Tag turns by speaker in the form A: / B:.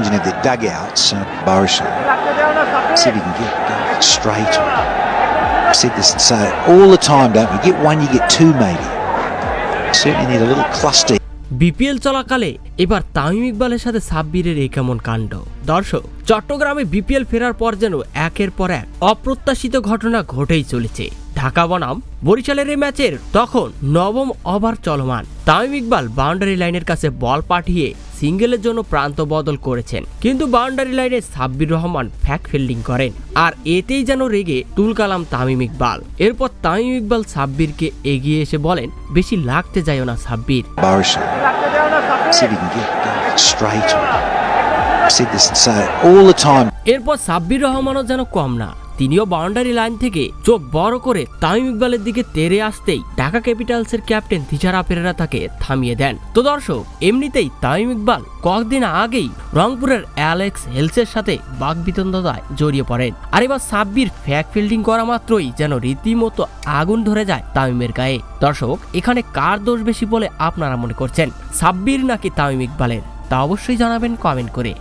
A: changing of the dugouts. Boris said he can get straight. Said this all the time, don't we? Get one, you get two, maybe. Certainly need a little cluster.
B: BPL চলাকালে এবার তামিম ইকবালের সাথে সাব্বিরের এই কেমন কাণ্ড। দর্শক, চট্টগ্রামে বিপিএল ফেরার পর যেন একের পর এক অপ্রত্যাশিত ঘটনা ঘটেই চলেছে। ঢাকা বনাম বরিশালের এই ম্যাচের তখন নবম ওভার চলমান। তামিম ইকবাল বাউন্ডারি লাইনের কাছে বল পাঠিয়ে সিঙ্গেলের জন্য প্রান্ত বদল করেছেন, কিন্তু বাউন্ডারি লাইনে সাব্বির রহমান ফ্যাক ফিল্ডিং করেন, আর এতেই যেন রেগে তুলকালাম তামিম ইকবাল। এরপর তামিম ইকবাল সাব্বিরকে এগিয়ে এসে বলেন, বেশি লাগতে যায়ও না সাব্বির। এরপর সাব্বির রহমানও যেন কম না, তিনিও বাউন্ডারি লাইন থেকে চোখ বড় করে তামিম ইকবালের দিকে তেড়ে আসতেই ঢাকা ক্যাপিটালসের ক্যাপ্টেন তিশারা পেরেরা তাকে থামিয়ে দেন। তো দর্শক, এমনিতেই তামিম ইকবাল কয়েকদিন আগেই রংপুরের অ্যালেক্স হেলসের সাথে বাকবিতণ্ডায় জড়িয়ে পড়েন, আর এবার সাব্বির ফ্যাক ফিল্ডিং করা মাত্রই যেন রীতিমতো আগুন ধরে যায় তামিমের গায়ে। দর্শক, এখানে কার দোষ বেশি বলে আপনারা মনে করছেন, সাব্বির নাকি তামিম ইকবালের? তা অবশ্যই জানাবেন কমেন্ট করে।